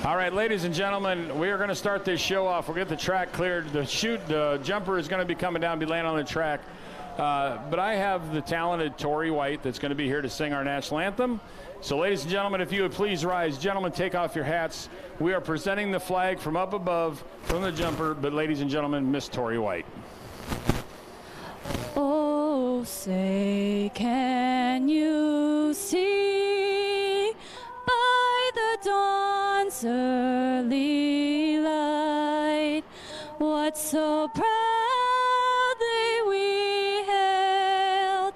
All right, ladies and gentlemen, we are going to start this show off. We'll get the track cleared. The jumper is going to be coming down, be landing on the track. But I have the talented Tori White that's going to be here to sing our national anthem. So, ladies and gentlemen, if you would please rise. Gentlemen, take off your hats. We are presenting the flag from up above, from the jumper. But, ladies and gentlemen, Miss Tori White. Oh, say, can you see by the dawn's early light what so proudly we hailed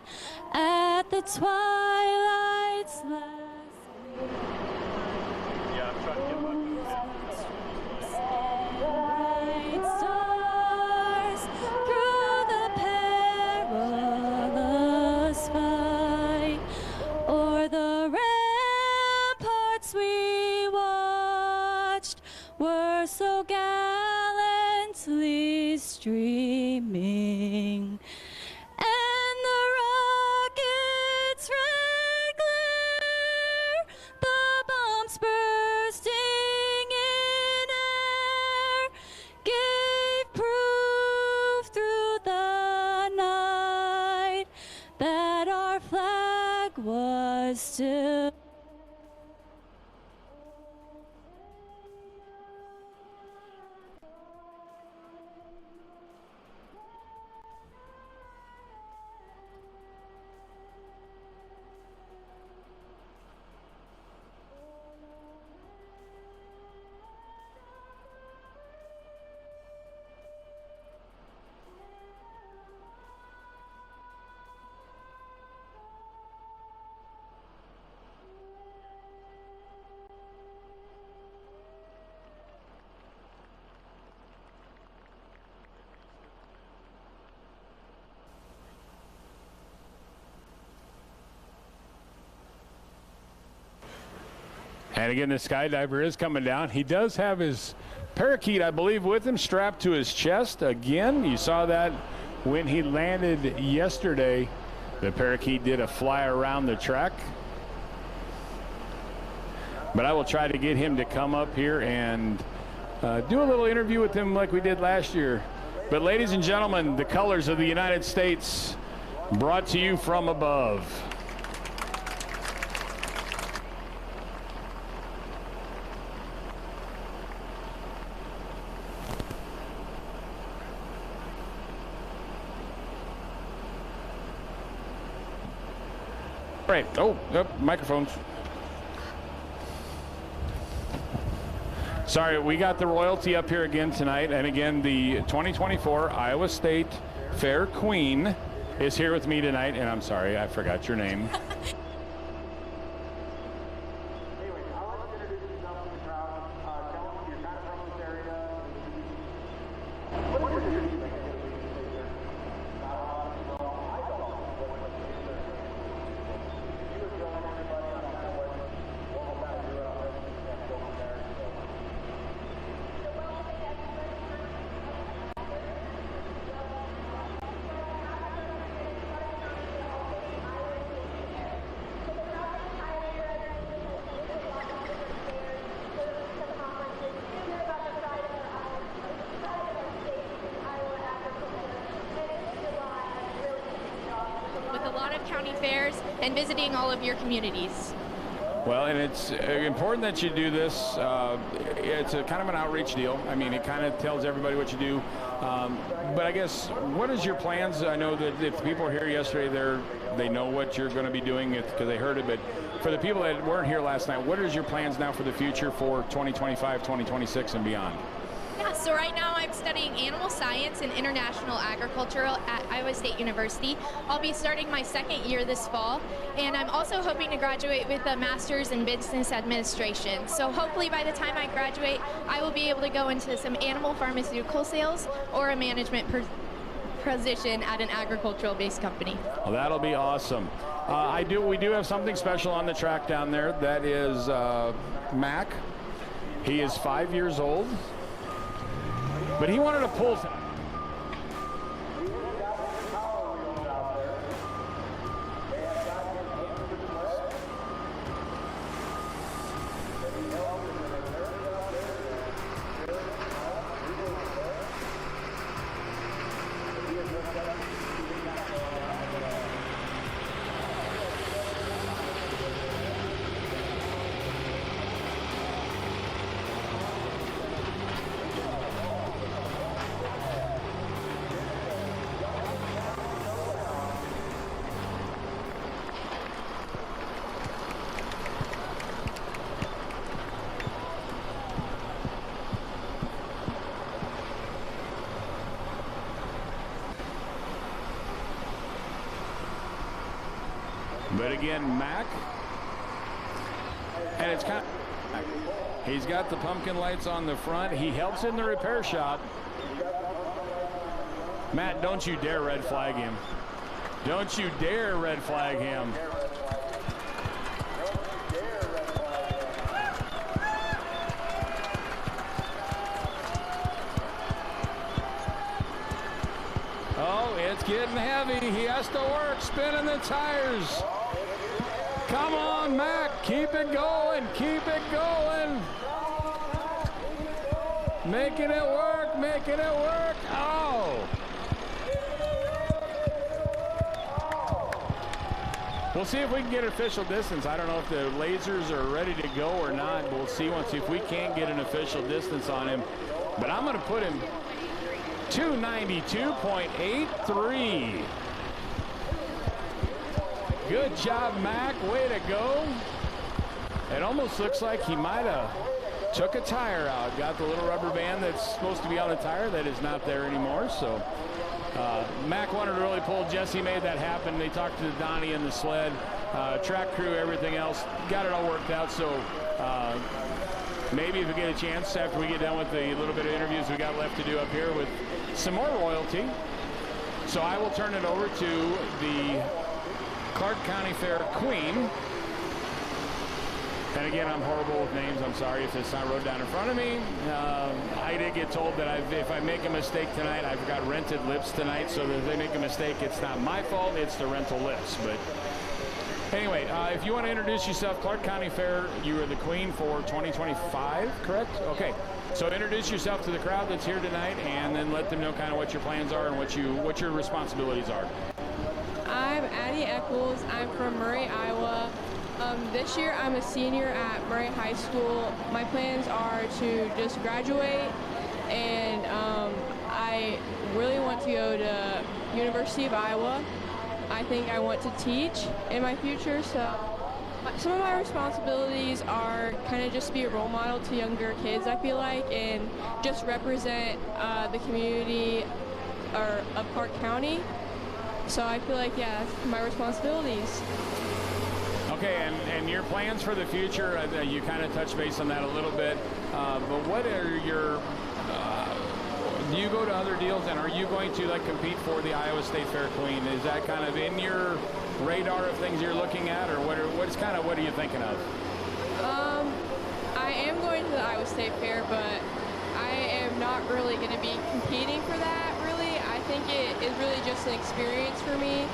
at the twilight's last gleam? Yeah, I'm trying to get my Bright stars through the perilous fight, o'er the ramparts we watched were so gallantly streaming, and the rocket's red glare, the bombs bursting in air, gave proof through the night that our flag was still. And again, the skydiver is coming down. He does have his parakeet, I believe, with him strapped to his chest. Again, you saw that when he landed yesterday. The parakeet did a fly around the track. But I will try to get him to come up here and do a little interview with him like we did last year. But ladies and gentlemen, the colors of the United States brought to you from above. Right. Oh, yep, microphones. Sorry, we got the royalty up here again tonight. And again, the 2024 Iowa State Fair Queen is here with me tonight. And I'm sorry, I forgot your name. County fairs and visiting all of your communities. Well, and it's important that you do this. It's a kind of an outreach deal. I mean, it kind of tells everybody what you do. But I guess, what is your plans? I know that if people were here yesterday, they know what you're going to be doing because they heard it. But for the people that weren't here last night, what is your plans now for the future for 2025, 2026, and beyond? Yeah, so right now I'm studying animal science and international agriculture at Iowa State University. I'll be starting my second year this fall, and I'm also hoping to graduate with a master's in business administration. So hopefully by the time I graduate, I will be able to go into some animal pharmaceutical sales or a management position at an agricultural-based company. Well, that'll be awesome. We do have something special on the track down there. That is Mac. He is 5 years old. But he wanted to pull. But again, Mac, and it's kind of, he's got the pumpkin lights on the front. He helps in the repair shop. Matt, don't you dare red flag him. Don't you dare red flag him. Oh, it's getting heavy. He has to work, spinning the tires. Come on, Mac, keep it going, keep it going. Making it work, making it work. Oh. We'll see if we can get official distance. I don't know if the lasers are ready to go or not. We'll see once if we can't get an official distance on him. But I'm going to put him 292.83. Good job, Mac. Way to go. It almost looks like he might have took a tire out. Got the little rubber band that's supposed to be on the tire that is not there anymore. So Mac wanted to really pull. Jesse made that happen. They talked to Donnie and the sled, track crew, everything else. Got it all worked out. So maybe if we get a chance after we get done with the little bit of interviews we got left to do up here with some more royalty. So I will turn it over to the Clark County Fair Queen. And again, I'm horrible with names. I'm sorry if it's not wrote down in front of me. I did get told that if I make a mistake tonight, I've got rented lips tonight, so that if they make a mistake, it's not my fault, it's the rental lips. But anyway, if you want to introduce yourself, Clark County Fair, you are the queen for 2025, correct? Okay, so introduce yourself to the crowd that's here tonight, and then let them know kind of what your plans are and what your responsibilities are. I'm Addie Eccles. I'm from Murray, Iowa. This year I'm a senior at Murray High School. My plans are to just graduate, and I really want to go to University of Iowa. I think I want to teach in my future, so some of my responsibilities are kind of just be a role model to younger kids, I feel like, and just represent the community of Clark County. So I feel like, yeah, that's my responsibilities. Okay, and your plans for the future, you kind of touched base on that a little bit, but what are your, do you go to other deals, and are you going to like compete for the Iowa State Fair Queen? Is that kind of in your radar of things you're looking at, or what are you thinking of? I am going to the Iowa State Fair, but I am not really going to be competing for that, really. I think it is really just an experience for me.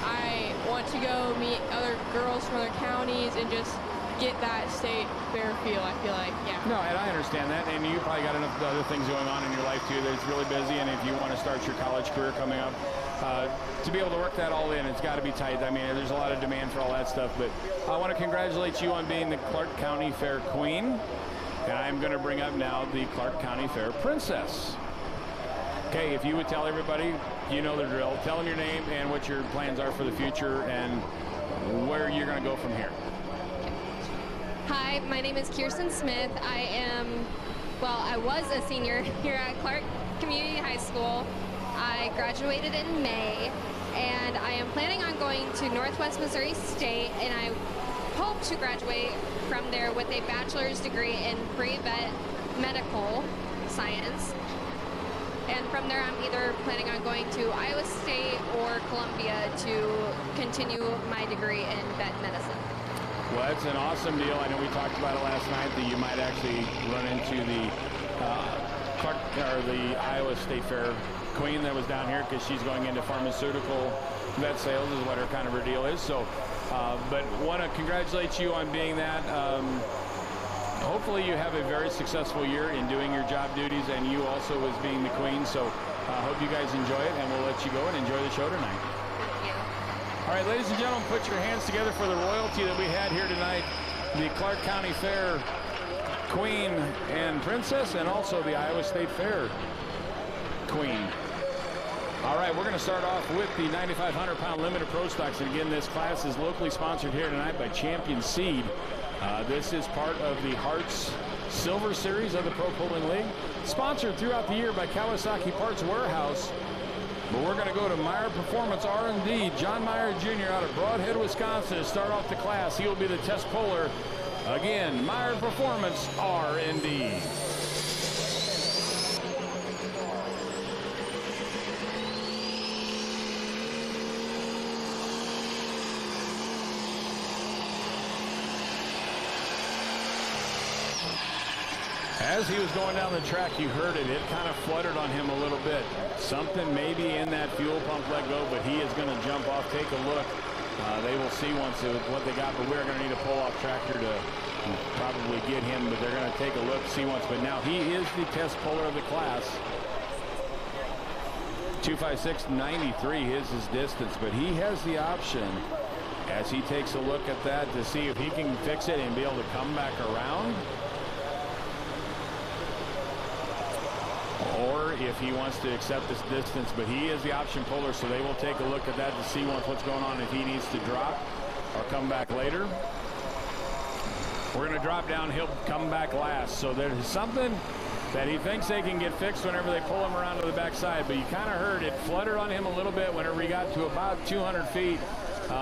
I want to go meet other girls from other counties and just get that state fair feel, I feel like, yeah. No, and I understand that, and you probably got enough other things going on in your life, too, that it's really busy, and if you want to start your college career coming up, to be able to work that all in, it's got to be tight. I mean, there's a lot of demand for all that stuff, but I want to congratulate you on being the Clark County Fair Queen, and I'm going to bring up now the Clark County Fair Princess. Okay, if you would tell everybody, you know the drill. Tell them your name and what your plans are for the future and where you're going to go from here. Hi, my name is Kirsten Smith. I was a senior here at Clark Community High School. I graduated in May, and I am planning on going to Northwest Missouri State, and I hope to graduate from there with a bachelor's degree in pre-vet medical science. And from there, I'm either planning on going to Iowa State or Columbia to continue my degree in vet medicine. Well, that's an awesome deal. I know we talked about it last night that you might actually run into the Iowa State Fair Queen that was down here, because she's going into pharmaceutical vet sales is what her kind of her deal is. So, but want to congratulate you on being that. Hopefully you have a very successful year in doing your job duties, and you also as being the queen. So I hope you guys enjoy it, and we'll let you go and enjoy the show tonight. Thank you. All right, ladies and gentlemen, put your hands together for the royalty that we had here tonight. The Clark County Fair Queen and Princess, and also the Iowa State Fair Queen. All right, we're going to start off with the 9,500-pound limited pro stocks. And again, this class is locally sponsored here tonight by Champion Seed. This is part of the Hearts Silver Series of the ProPulling League, sponsored throughout the year by Kawasaki Parts Warehouse. But we're going to go to Meyer Performance R&D. John Meyer Jr. out of Broadhead, Wisconsin to start off the class. He will be the test puller. Again, Meyer Performance R&D. As he was going down the track, you heard it. It kind of fluttered on him a little bit. Something maybe in that fuel pump let go, but he is going to jump off, take a look. They will see once what they got, but we're going to need a pull-off tractor to probably get him, but they're going to take a look, see once. But now he is the test puller of the class. 256.93 is his distance, but he has the option as he takes a look at that to see if he can fix it and be able to come back around. Or if he wants to accept this distance, but he is the option puller, so they will take a look at that to see what's going on, if he needs to drop or come back later. We're going to drop down, he'll come back last. So there's something that he thinks they can get fixed whenever they pull him around to the backside, but you kind of heard it fluttered on him a little bit whenever he got to about 200 feet.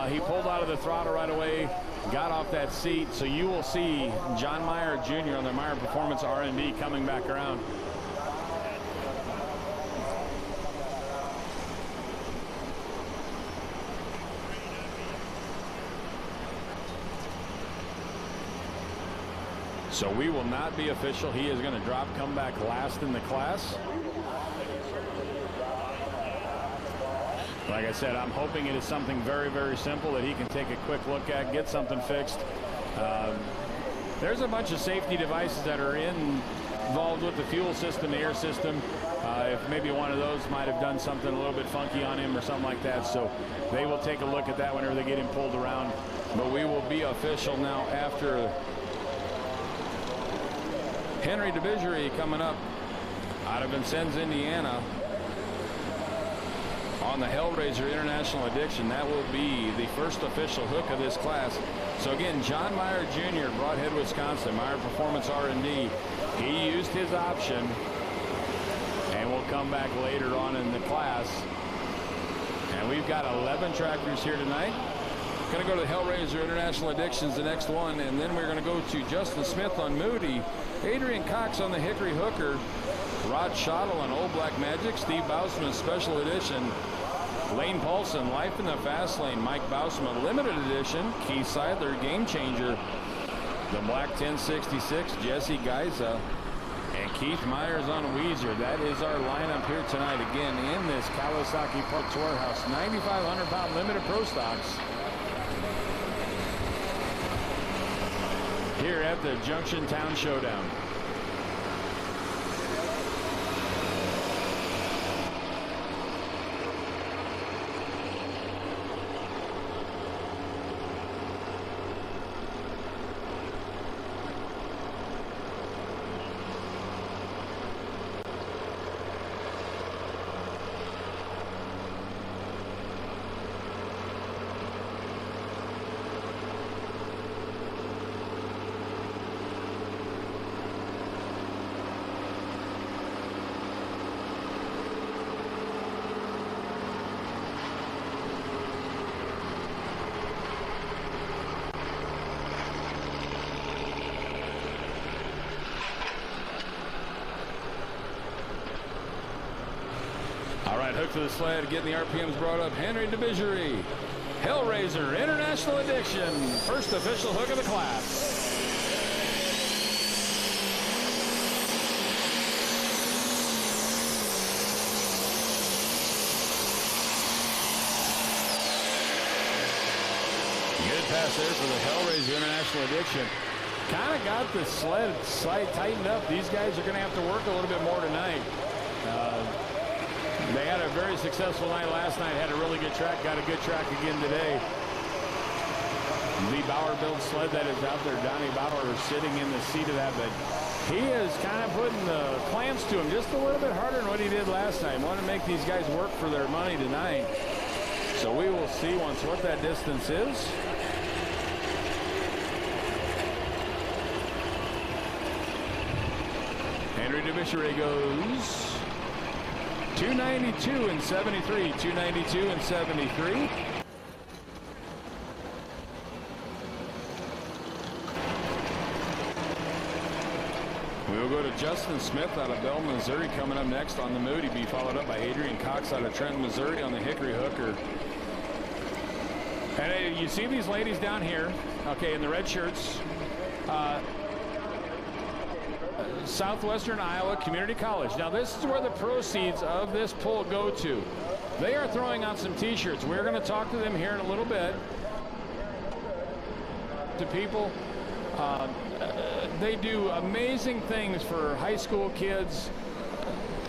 He pulled out of the throttle right away, got off that seat. So you will see John Meyer Jr. on the Meyer Performance R&D coming back around. So we will not be official. He is going to drop, come back last in the class. Like I said, I'm hoping it is something very, very simple that he can take a quick look at, get something fixed. There's a bunch of safety devices that are involved with the fuel system, the air system. If maybe one of those might have done something a little bit funky on him or something like that. So they will take a look at that whenever they get him pulled around. But we will be official now after Henry DeBigery coming up out of Vincennes, Indiana, on the Hellraiser International Addiction. That will be the first official hook of this class. So again, John Meyer Jr., Broadhead, Wisconsin, Meyer Performance R&D. He used his option and will come back later on in the class. And we've got 11 tractors here tonight. Going to go to the Hellraiser International Addictions, the next one, and then we're going to go to Justin Smith on Moody, Adrian Cox on the Hickory Hooker, Rod Schottel on Old Black Magic, Steve Bausman Special Edition, Lane Paulson Life in the Fast Lane, Mike Bausman Limited Edition, Keith Seidler Game Changer, the Black 1066, Jesse Geiza, and Keith Myers on Weezer. That is our lineup here tonight, again in this Kawasaki Parts Warehouse 9,500-pound limited pro stocks here at the Junction Town Showdown. All right, hook to the sled, getting the RPMs brought up. Henry DeBigery, Hellraiser International Addiction, first official hook of the class. Good pass there for the Hellraiser International Addiction. Kind of got the sled tightened up. These guys are going to have to work a little bit more tonight. They had a very successful night last night, had a really good track, got a good track again today. The Bauer build sled that is out there, Donnie Bauer is sitting in the seat of that, but he is kind of putting the clamps to him just a little bit harder than what he did last time. Want to make these guys work for their money tonight. So we will see once what that distance is. Henry DeBigery goes 292 and 73. 292 and 73. We'll go to Justin Smith out of Bell, Missouri, coming up next on the Moody. Be followed up by Adrian Cox out of Trenton, Missouri on the Hickory Hooker. And you see these ladies down here, okay, in the red shirts. Southwestern Iowa Community College. Now this is where the proceeds of this pull go to. They are throwing out some t-shirts. We're going to talk to them here in a little bit. To people, they do amazing things for high school kids,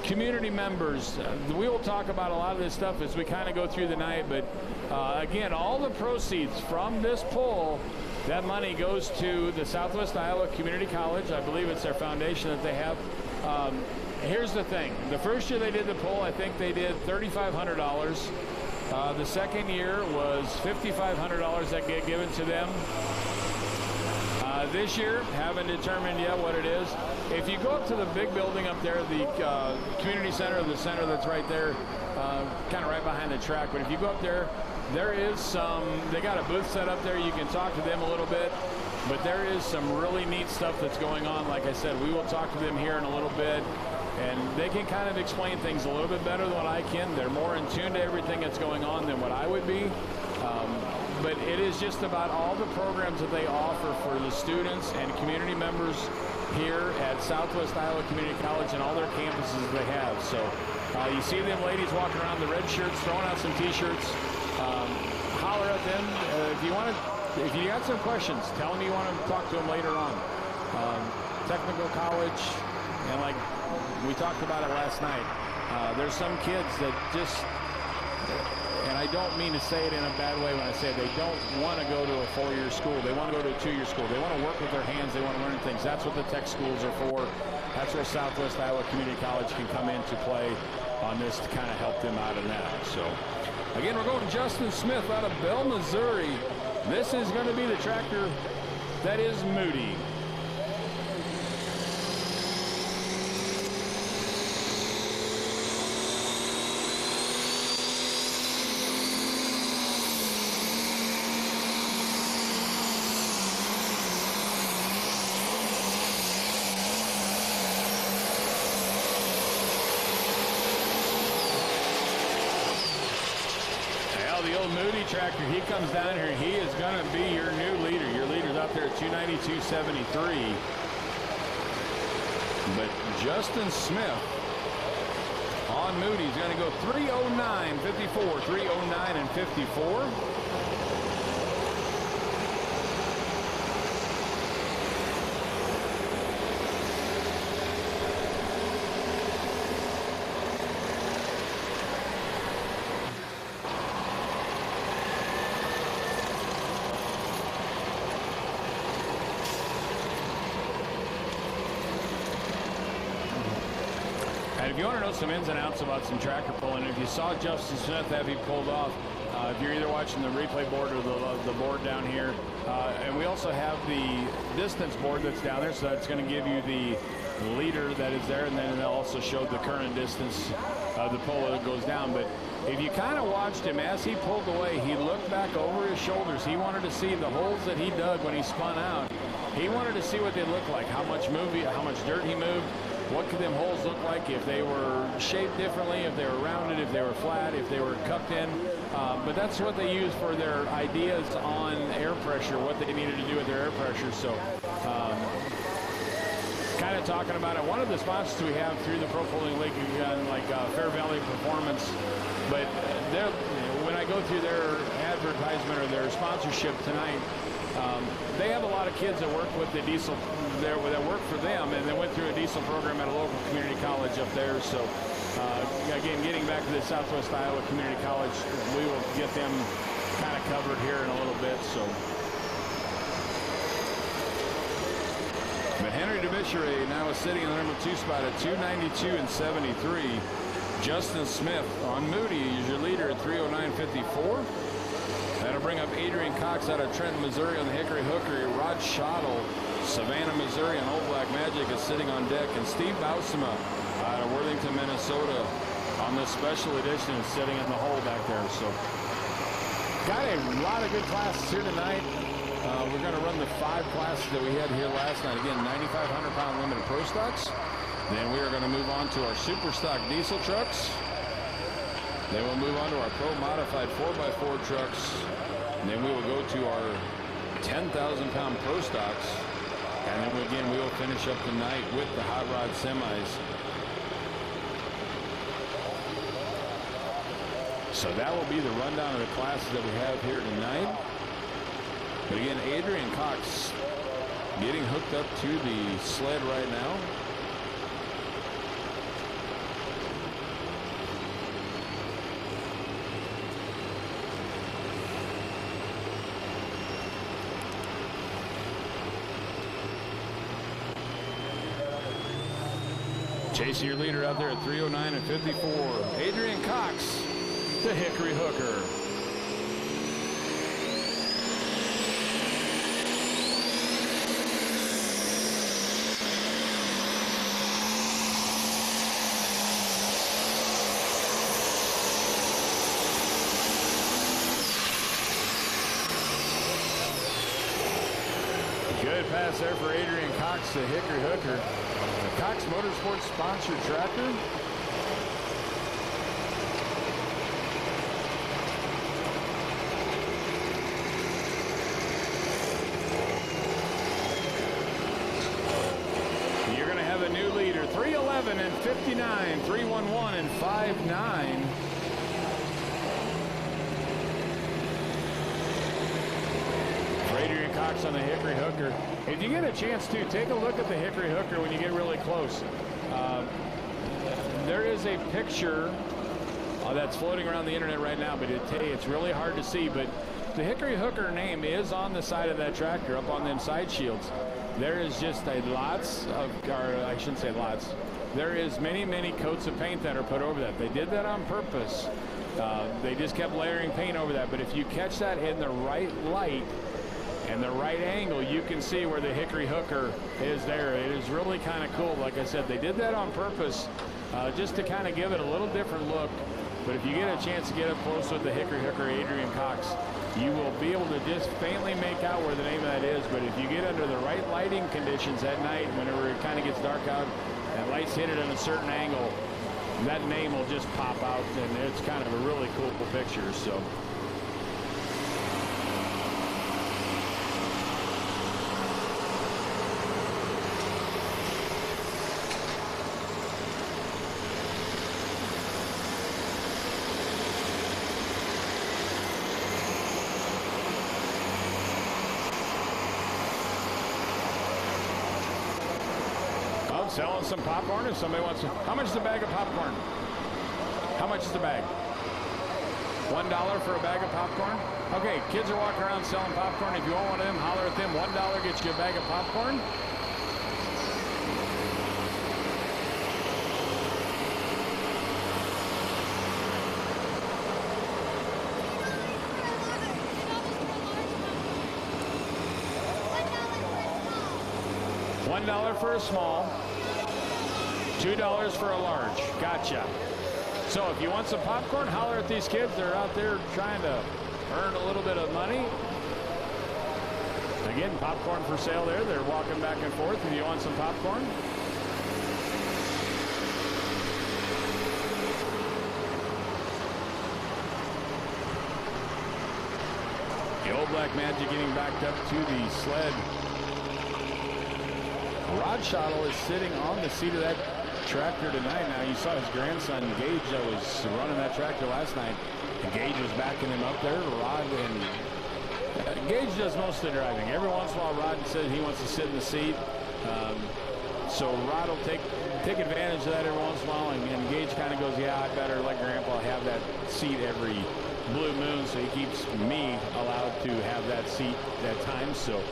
community members. We will talk about a lot of this stuff as we kind of go through the night, but again, all the proceeds from this pull, that money goes to the Southwest Iowa Community College. I believe it's their foundation that they have. Here's the thing. The first year they did the pull, I think they did $3,500. The second year was $5,500 that get given to them. This year, haven't determined yet what it is. If you go up to the big building up there, the community center, the center that's right there, kind of right behind the track, but if you go up there, there is some, they got a booth set up there. You can talk to them a little bit, but there is some really neat stuff that's going on. Like I said, we will talk to them here in a little bit, and they can kind of explain things a little bit better than what I can. They're more in tune to everything that's going on than what I would be. But it is just about all the programs that they offer for the students and community members here at Southwest Iowa Community College and all their campuses they have. So you see them ladies walking around the red shirts, throwing out some t-shirts. Holler at them. If you got some questions, tell them you want to talk to them later on. Technical college, and like we talked about it last night, there's some kids that just, and I don't mean to say it in a bad way when I say they don't want to go to a 4-year school. They want to go to a 2-year school. They want to work with their hands. They want to learn things. That's what the tech schools are for. That's where Southwest Iowa Community College can come into play on this to kind of help them out in that. So, again, we're going to Justin Smith out of Bell, Missouri. This is going to be the tractor that is Moody. Moody tractor, he comes down here. He is going to be your new leader. Your leader's out there at 292.73. But Justin Smith on Moody's going to go 309.54. 309 and 54. If you want to know some ins and outs about some tractor pulling, if you saw Justin Smith have he pulled off, if you're either watching the replay board or the board down here, and we also have the distance board that's down there, so that's going to give you the leader that is there, and then they'll also show the current distance of the pull that goes down. But if you kind of watched him as he pulled away, he looked back over his shoulders. He wanted to see the holes that he dug when he spun out. He wanted to see what they looked like, how much dirt he moved. What could them holes look like if they were shaped differently, if they were rounded, if they were flat, if they were cupped in. But that's what they use for their ideas on air pressure, what they needed to do with their air pressure. So kind of talking about it. One of the sponsors we have through the ProPulling League, like Fair Valley Performance, but when I go through their advertisement or their sponsorship tonight, they have a lot of kids that work with the diesel that work for them, and they went through a diesel program at a local community college up there. So again, getting back to the Southwest Iowa Community College, we will get them kind of covered here in a little bit. So, but Henry DeVicheray now is sitting in the number 2 spot at 292 and 73. Justin Smith on Moody is your leader at 309.54. That'll bring up Adrian Cox out of Trenton, Missouri on the Hickory Hooker. Rod Schottle, Savannah, Missouri on Old Black Magic is sitting on deck. And Steve Bausema out of Worthington, Minnesota on this special edition and sitting in the hole back there. So got a lot of good classes here tonight. We're going to run the 5 classes that we had here last night. Again, 9,500-pound limited pro stocks. Then we are going to move on to our super stock diesel trucks. Then we'll move on to our pro modified 4x4 trucks. And then we will go to our 10,000-pound pro stocks. And then again, we will finish up the night with the hot rod semis. So that will be the rundown of the classes that we have here tonight. But again, Adrian Cox getting hooked up to the sled right now. Chasing your leader out there at 309 and 54. Adrian Cox, the Hickory Hooker. Good pass there for Adrian Cox, the Hickory Hooker. The Cox Motorsports sponsored tractor. You're going to have a new leader, 311 and 59, 311 and 59. Adrian Cox on the Hickory Hooker. If you get a chance to, take a look at the Hickory Hooker when you get really close. There is a picture that's floating around the internet right now, but it's really hard to see. But the Hickory Hooker name is on the side of that tractor, up on them side shields. There is just a lots of, or I shouldn't say lots. There is many, many coats of paint that are put over that. They did that on purpose. They just kept layering paint over that. But if you catch that in the right light, and the right angle, you can see where the Hickory Hooker is there. It is really kind of cool. Like I said, they did that on purpose just to kind of give it a little different look. But if you get a chance to get up close with the Hickory Hooker Adrian Cox, you will be able to just faintly make out where the name of that is. But if you get under the right lighting conditions at night, whenever it kind of gets dark out and lights hit it in a certain angle, that name will just pop out, and it's kind of a really cool picture. So. Selling some popcorn if somebody wants to. How much is a bag of popcorn? How much is the bag? $1 for a bag of popcorn? Okay, kids are walking around selling popcorn. If you want one of them, holler at them. $1 gets you a bag of popcorn. $1 for a small. $2 for a large. Gotcha. So if you want some popcorn, holler at these kids. They're out there trying to earn a little bit of money. Again, popcorn for sale there. They're walking back and forth if you want some popcorn. The old Black Magic getting backed up to the sled. Rod Schottel is sitting on the seat of that tractor tonight. Now, you saw his grandson, Gage, that was running that tractor last night. And Gage was backing him up there. Rod and Gage does most of the driving. Every once in a while, Rod says he wants to sit in the seat. So Rod will take advantage of that every once in a while. And Gage kind of goes, yeah, I better let Grandpa have that seat every blue moon. So he keeps me allowed to have that seat that time. So,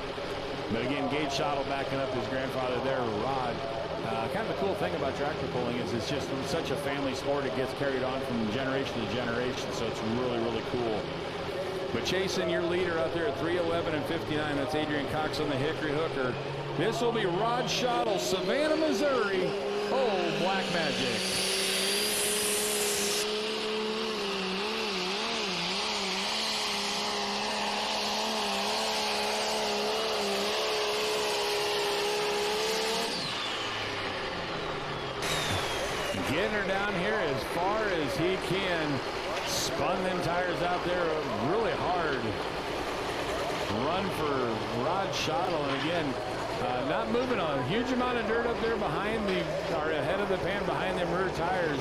but again, Gage Schottel backing up his grandfather there, Rod. Kind of the cool thing about tractor pulling is it's just such a family sport. It gets carried on from generation to generation, so it's really, really cool. But chasing your leader out there at 311 and 59, that's Adrian Cox on the Hickory Hooker. This will be Rod Schottel, Savannah, Missouri. Oh, Black Magic. Getting her down here as far as he can. Spun them tires out there really hard. Run for Rod Schottel, and again, not moving a huge amount of dirt up there behind the, or ahead of the pan behind them rear tires.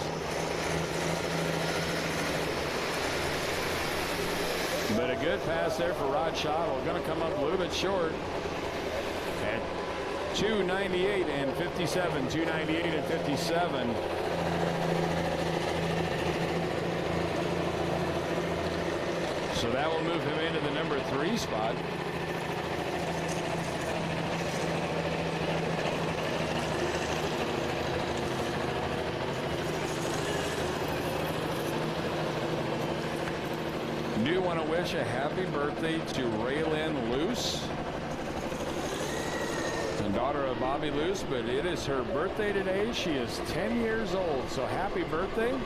But a good pass there for Rod Schottel. Going to come up a little bit short at 298 and 57, 298 and 57. So that will move him into the number 3 spot. Do want to wish a happy birthday to Raylyn Luce, the daughter of Bobby Luce, but it is her birthday today. She is 10 years old, so happy birthday.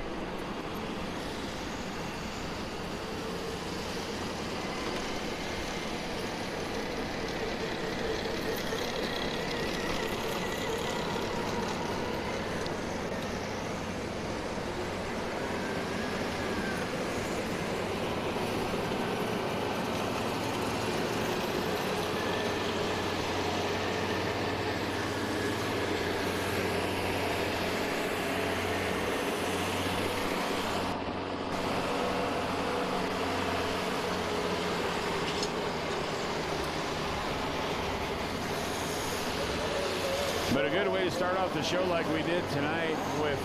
But a good way to start off the show like we did tonight with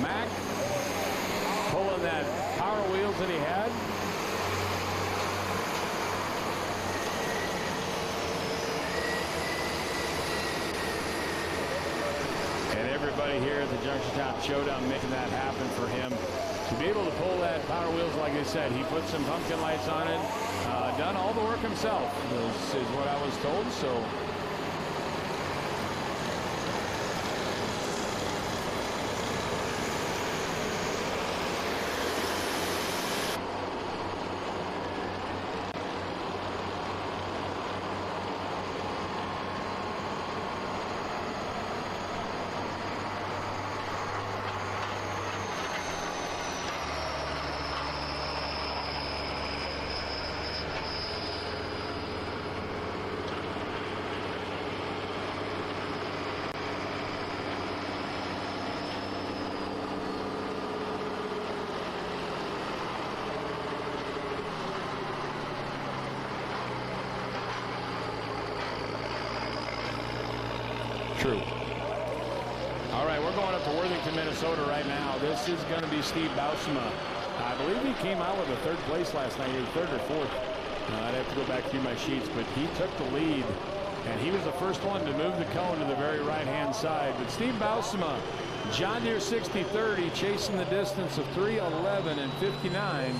Mac pulling that power wheels that he had. And everybody here at the Junction Showdown making that happen for him. To be able to pull that power wheels, like I said, he put some pumpkin lights on it, done all the work himself, is what I was told. So true. All right, we're going up to Worthington, Minnesota right now. This is going to be Steve Bausema. I believe he came out with a 3rd place last night, either 3rd or 4th. I'd have to go back through my sheets, but he took the lead, and he was the first one to move the cone to the very right-hand side. But Steve Bausema, John Deere 60-30, chasing the distance of 3:11 and 59.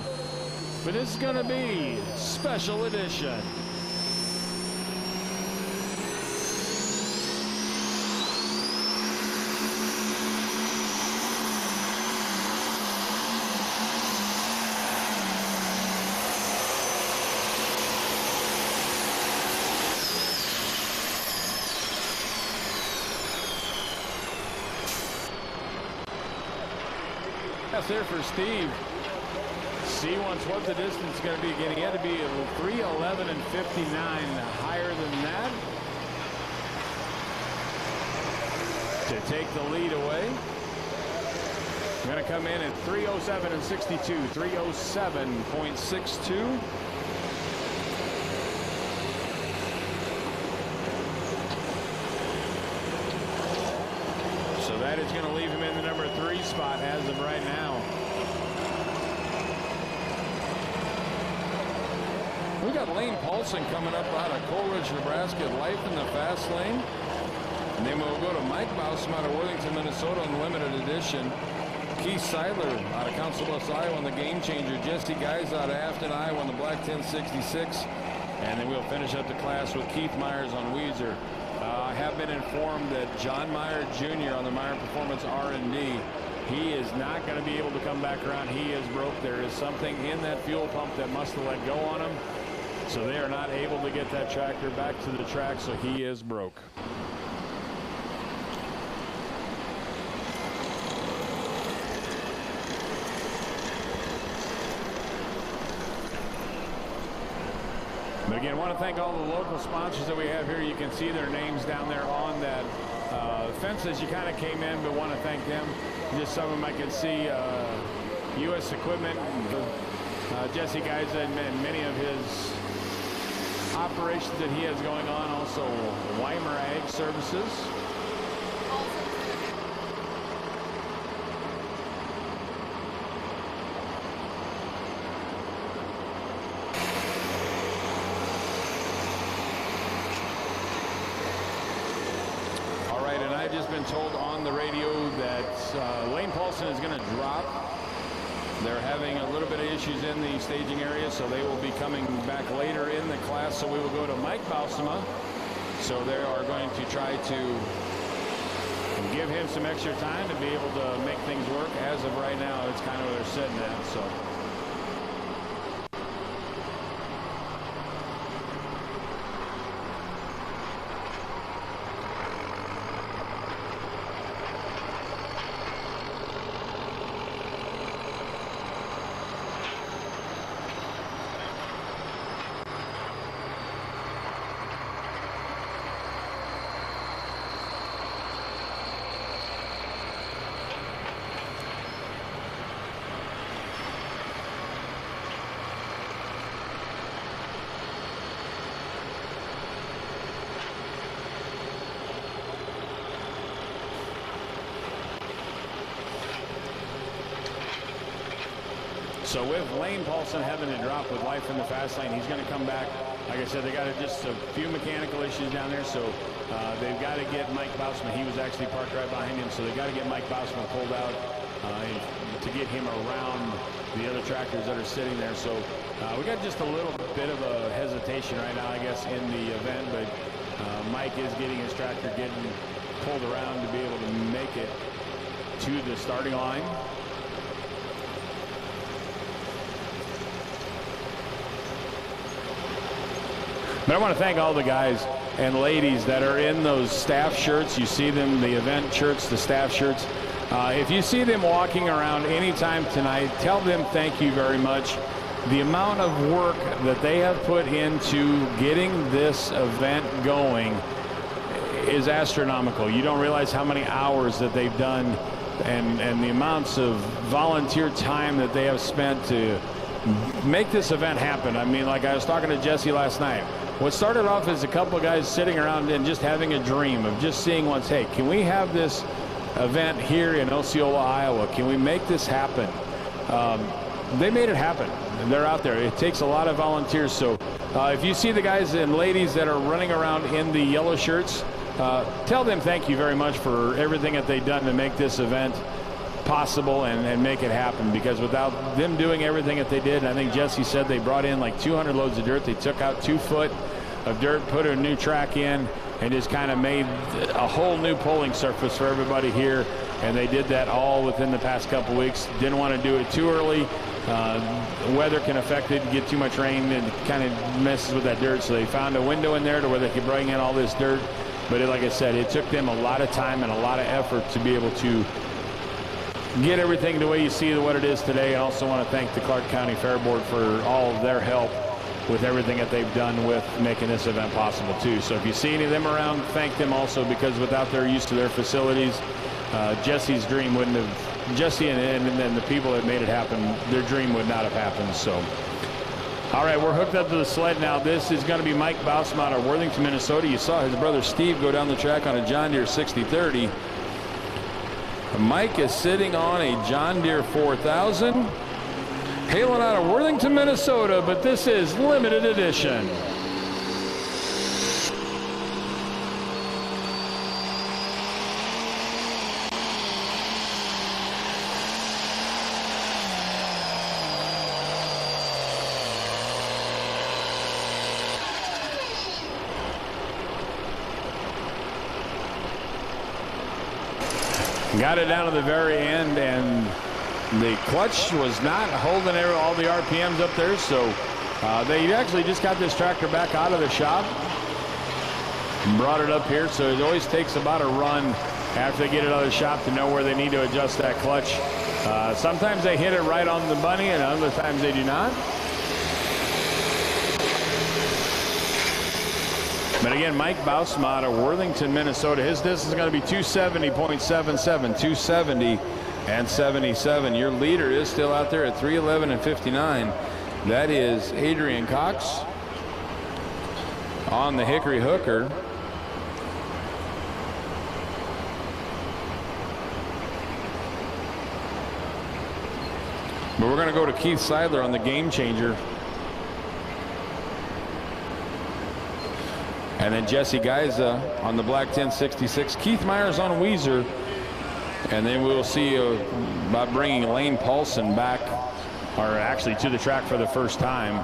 But this is going to be special edition. That's there for Steve. See once what the distance is going to be again. He had to be 3:11 and 59, higher than that to take the lead away. Going to come in at 3:07 and 62, 3:07.62. So that is going to leave him in the number 3 spot as of right now. We got Lane Paulson coming up out of Coleridge, Nebraska, life in the fast lane. And then we'll go to Mike Bausema out of Worthington, Minnesota on the limited edition. Keith Seidler out of Council Bluffs, Iowa on the game changer. Jesse Guys out of Afton, Iowa on the Black 1066. And then we'll finish up the class with Keith Myers on Weezer. I have been informed that John Meyer Jr. on the Meyer Performance R&D, he is not going to be able to come back around. He is broke. There is something in that fuel pump that must have let go on him. So they are not able to get that tractor back to the track, so he is broke. again, I want to thank all the local sponsors that we have here. You can see their names down there on that fence as you kind of came in, but want to thank them. Just some of them I can see, U.S. Equipment, Jesse Geiza, and many of his operations that he has going on. Also, Weimer Ag Services. I've just been told on the radio that Lane Paulson is going to drop. They're having a little bit of issues in the staging area, so they will be coming back later in the class. So we will go to Mike Bausema. So they are going to try to give him some extra time to be able to make things work. As of right now, it's kind of where they're sitting at. So. So with Lane Paulson having to drop with life in the fast lane, he's going to come back. Like I said, they got just a few mechanical issues down there, so they've got to get Mike Bausema. He was actually parked right behind him, so they got to get Mike Bausema pulled out to get him around the other tractors that are sitting there. So we got just a little bit of a hesitation right now, I guess, in the event, but Mike is getting his tractor pulled around to be able to make it to the starting line. But I want to thank all the guys and ladies that are in those staff shirts. You see them, the event shirts, the staff shirts. If you see them walking around anytime tonight, tell them thank you very much. The amount of work that they have put into getting this event going is astronomical. You don't realize how many hours that they've done and the amounts of volunteer time that they have spent to make this event happen. I mean, like I was talking to Jesse last night. What started off as a couple of guys sitting around and just having a dream of just seeing once, hey, can we have this event here in Osceola, Iowa? Can we make this happen? They made it happen. And they're out there. It takes a lot of volunteers. So if you see the guys and ladies that are running around in the yellow shirts, tell them thank you very much for everything that they've done to make this event possible and make it happen, because without them doing everything that they did, and I think Jesse said they brought in like 200 loads of dirt. They took out 2 foot of dirt, put a new track in, and just kind of made a whole new pulling surface for everybody here. And they did that all within the past couple weeks. Didn't want to do it too early. Weather can affect it, get too much rain, and it kind of messes with that dirt. So they found a window in there to where they could bring in all this dirt. But like I said, it took them a lot of time and a lot of effort to be able to get everything the way you see what it is today. I also want to thank the Clark County Fair Board for all of their help with everything that they've done with making this event possible too. So if you see any of them around, thank them also, because without their use to their facilities, Jesse's dream wouldn't have, Jesse and the people that made it happen, their dream would not have happened. So all right, we're hooked up to the sled now. This is going to be Mike Bausema out of Worthington, Minnesota. You saw his brother Steve go down the track on a John Deere 6030. Mike is sitting on a John Deere 4000, hailing out of Worthington, Minnesota, but this is limited edition. Got it down to the very end, and the clutch was not holding all the RPMs up there, so they actually just got this tractor back out of the shop and brought it up here. So it always takes about a run after they get it out of the shop to know where they need to adjust that clutch. Sometimes they hit it right on the money, and other times they do not. But again, Mike Bausma out of Worthington, Minnesota. His distance is going to be 270.77, 270 and 77. Your leader is still out there at 311 and 59. That is Adrian Cox on the Hickory Hooker. But we're going to go to Keith Seidler on the Game Changer. And then Jesse Geiza on the Black 1066. Keith Myers on Weezer. And then we'll see about bringing Lane Paulson back, or actually to the track for the first time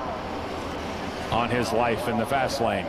on his life in the fast lane.